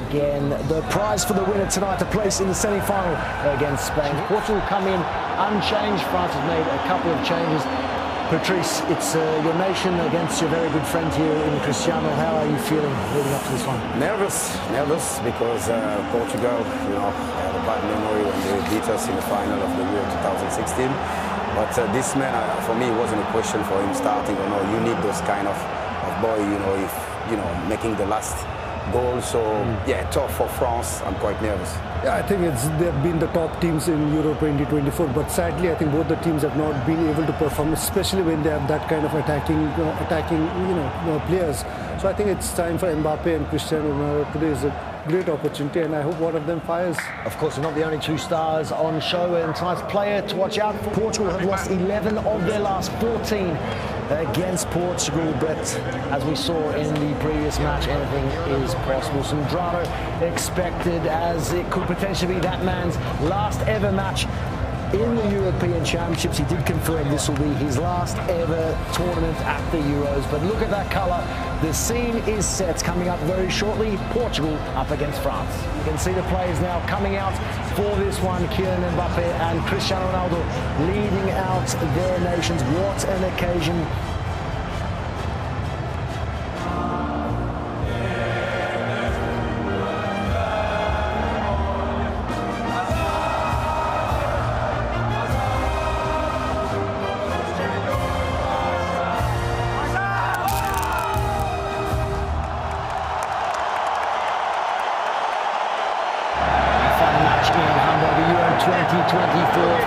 again. The prize for the winner tonight, a place in the semi-final against Spain. Portugal come in unchanged. France has made a couple of changes. Patrice, it's your nation against your very good friend here in Cristiano. How are you feeling leading up to this one? Nervous because Portugal, had a bad memory when they beat us in the final of the Euro 2016. But this man, for me, it wasn't a question for him starting or no. You need those kind of boy, if making the last goal. So yeah, tough for France. I'm quite nervous. Yeah, I think they've been the top teams in Euro 2024, but sadly I think both the teams have not been able to perform, especially when they have that kind of attacking players. So I think it's time for Mbappe and Cristiano Ronaldo. Today is a great opportunity, and I hope one of them fires. Of course, they're not the only two stars on show, and tonight's player to watch out for. Portugal have lost 11 of their last 14 against Portugal, but as we saw in the previous match, anything is possible. Some drama expected, as it could potentially be that man's last ever match in the European Championships. He did confirm this will be his last ever tournament at the Euros, but look at that colour. The scene is set. Coming up very shortly, Portugal up against France. You can see the players now coming out for this one. Kylian Mbappe and Cristiano Ronaldo leading out their nations. What an occasion.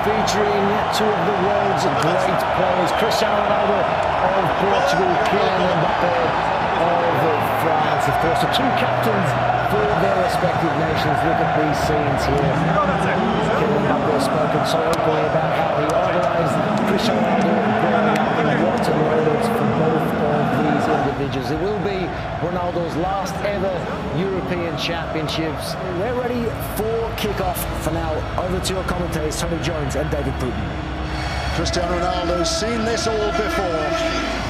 Featuring two of the world's great players, Cristiano Ronaldo of Portugal, Kylian Mbappe of France. Of course, the two captains for their respective nations. Look at these scenes here. Kylian Mbappe has spoken so openly about how he idolised Cristiano Ronaldo growing up, and what a moment for both of these individuals. It will be Ronaldo's last ever European Championships. We're ready for kick-off. For now, over to your commentators, Tony Jones and David Bruton. Cristiano Ronaldo's seen this all before.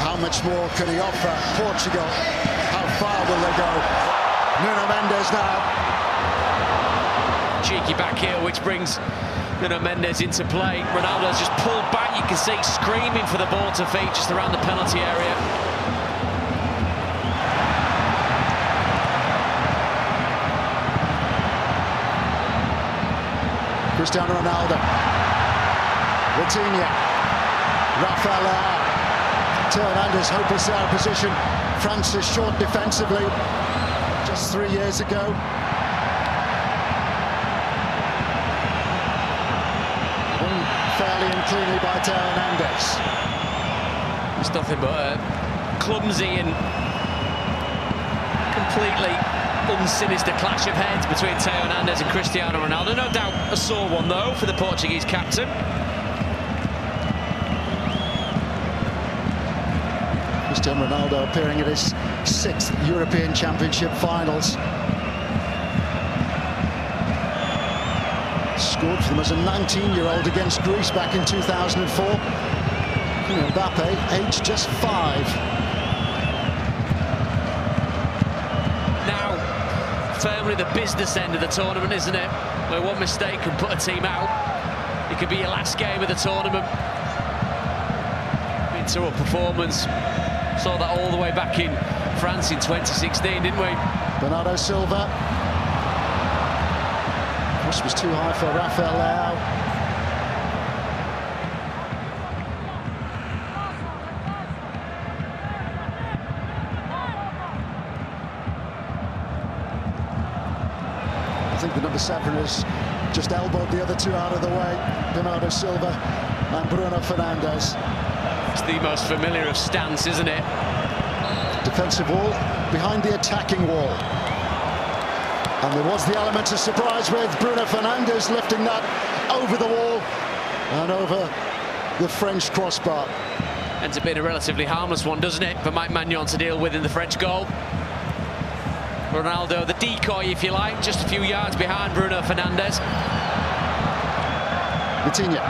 How much more can he offer Portugal? How far will they go? Nuno Mendes now. Cheeky back heel, which brings Nuno Mendes into play. Ronaldo's just pulled back. You can see screaming for the ball to feet just around the penalty area. Cristiano Ronaldo, Vitinha, Rafael Leao, Theo Hernandez hopeless out of position. France is short defensively, just 3 years ago. Won fairly and cleanly by Theo Hernandez. It's nothing but a clumsy and completely unsinister clash of heads between Theo Hernandez and Cristiano Ronaldo. No doubt a sore one, though, for the Portuguese captain. Cristiano Ronaldo appearing at his 6th European Championship finals. Scored for them as a 19-year-old against Greece back in 2004. Mbappe, aged just 5. Firmly the business end of the tournament, isn't it? Where one mistake can put a team out. It could be your last game of the tournament. Into a performance. Saw that all the way back in France in 2016, didn't we? Bernardo Silva. Cross was too high for Rafael Leao. I think the number 7 has just elbowed the other two out of the way. Bernardo Silva and Bruno Fernandes. It's the most familiar of stance, isn't it? Defensive wall behind the attacking wall. And there was the element of surprise with Bruno Fernandes lifting that over the wall and over the French crossbar. Ends up being a relatively harmless one, doesn't it, for Mike Maignan to deal with in the French goal. Ronaldo, the decoy, if you like, just a few yards behind Bruno Fernandes. Vitinha.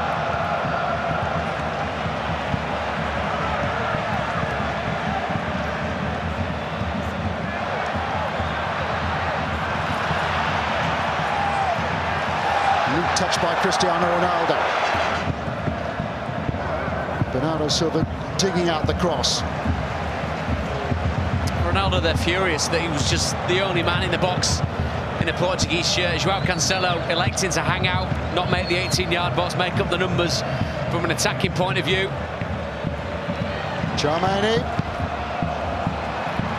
Neat touch by Cristiano Ronaldo. Bernardo Silva digging out the cross. Ronaldo, they're furious that he was just the only man in the box in a Portuguese shirt. João Cancelo electing to hang out, not make the 18-yard box, make up the numbers from an attacking point of view. Charmani.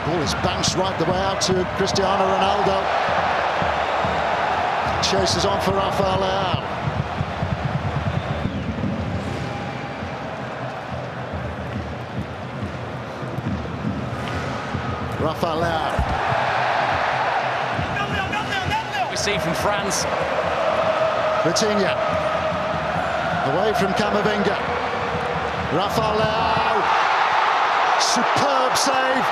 Ball is bounced right the way out to Cristiano Ronaldo. Chases on for Rafael Leao. Rafael Leao. We see from France. Vitinha. Away from Camavinga. Rafael Leao. Superb save.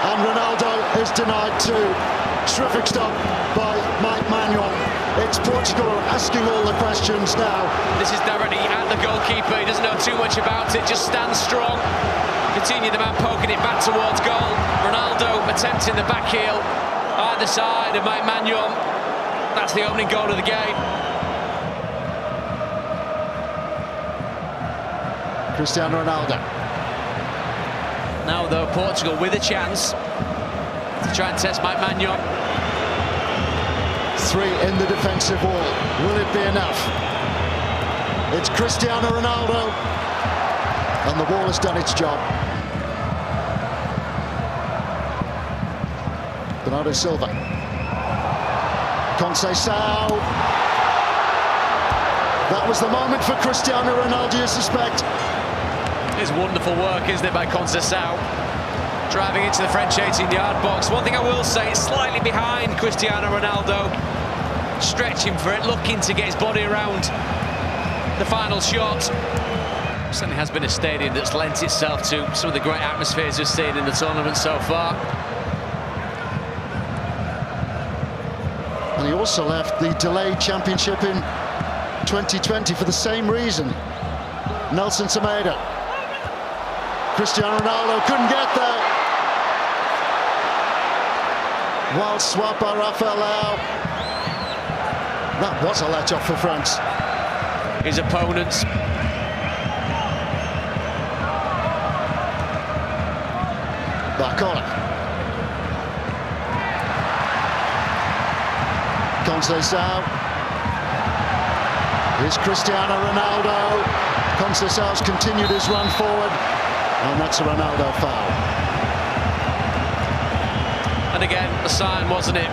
And Ronaldo is denied too. Terrific stop by Mike Manuel. It's Portugal asking all the questions now. This is directly at the goalkeeper. He doesn't know too much about it, just stands strong. Vitinha, the man poking it back towards goal. Ronaldo attempting the back heel either side of Mike Manuel. That's the opening goal of the game. Cristiano Ronaldo. Now though, Portugal with a chance to try and test Mike Manuel. 3 in the defensive wall. Will it be enough? It's Cristiano Ronaldo. And the ball has done its job. Bernardo Silva. Conceição. That was the moment for Cristiano Ronaldo, you suspect. It's wonderful work, isn't it, by Conceição? Driving into the French 18-yard box. One thing I will say, it's slightly behind Cristiano Ronaldo. Stretching for it, looking to get his body around the final shot. Certainly has been a stadium that's lent itself to some of the great atmospheres we've seen in the tournament so far. And he also left the delayed championship in 2020 for the same reason. Nelson Semedo. Cristiano Ronaldo couldn't get there. Wild swap by Rafael Leao. That was a let-off for France. His opponents. Back on it. Conceição. Here's Cristiano Ronaldo. Conceição's continued his run forward, and that's a Ronaldo foul. And again, a sign, wasn't it?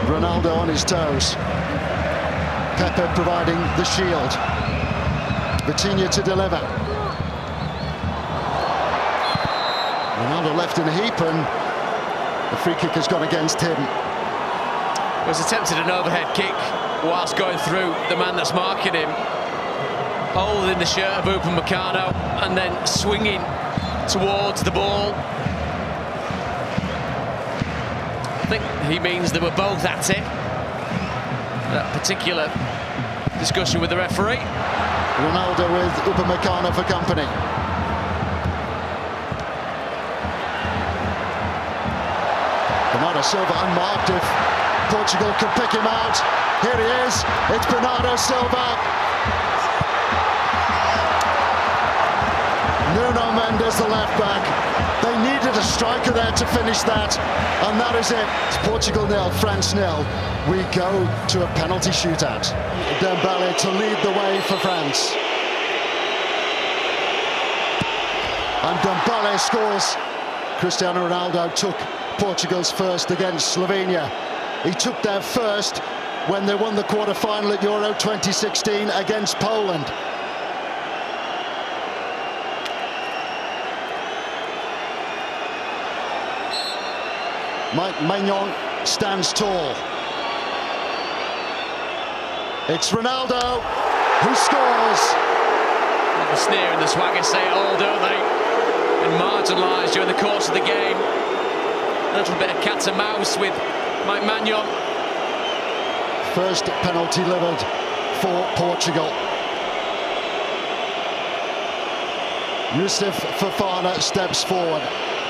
Ronaldo on his toes. Pepe providing the shield. Vitinha to deliver. Ronaldo left in a heap, and the free kick has gone against him. Was attempted an overhead kick whilst going through the man that's marking him. Holding the shirt of Upamecano and then swinging towards the ball. I think he means they were both at it. That particular discussion with the referee. Ronaldo with Upamecano for company. Bernardo Silva unmarked if Portugal can pick him out. Here he is. It's Bernardo Silva. Nuno Mendes, the left back. They needed a striker there to finish that, and that is it. It's Portugal 0, France 0. We go to a penalty shootout. Dembele to lead the way for France. And Dembele scores. Cristiano Ronaldo took Portugal's first against Slovenia. He took their first when they won the quarter-final at Euro 2016 against Poland. Mike Maignan stands tall. It's Ronaldo who scores. The sneer and the swagger say it all, don't they? And marginalised during the course of the game. A little bit of cat and mouse with Mike Maignan. First penalty delivered for Portugal. Youssef Fofana steps forward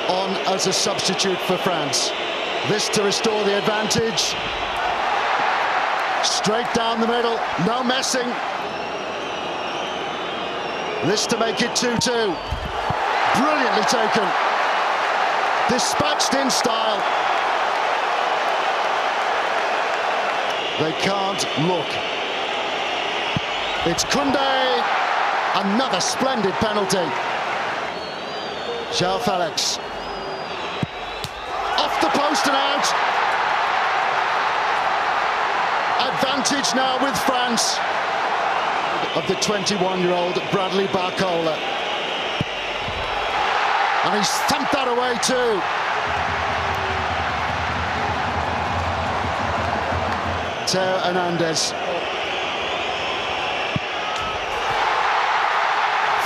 on as a substitute for France. This to restore the advantage. Straight down the middle, no messing. This to make it 2-2. Brilliantly taken. Dispatched in style. They can't look. It's Koundé. Another splendid penalty. João Felix. Off the post and out. Advantage now with France. Of the 21-year-old Bradley Barcola. And he's thumped that away too. Theo Hernandez.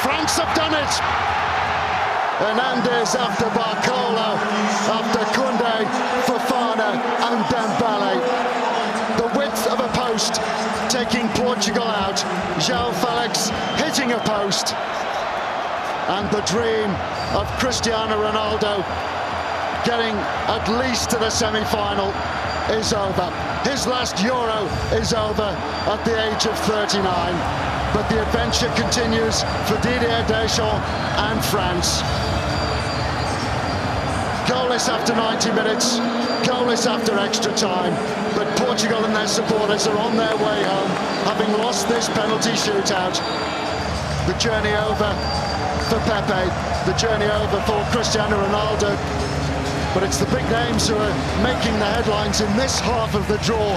France have done it. Hernandez after Barcola, after Koundé, Fofana and Dembele. The width of a post taking Portugal out. João Felix hitting a post. And the dream of Cristiano Ronaldo getting at least to the semi-final is over. His last Euro is over at the age of 39. But the adventure continues for Didier Deschamps and France. Goalless after 90 minutes, goalless after extra time. But Portugal and their supporters are on their way home, having lost this penalty shootout. The journey over for Pepe, the journey over for Cristiano Ronaldo. But it's the big names who are making the headlines in this half of the draw.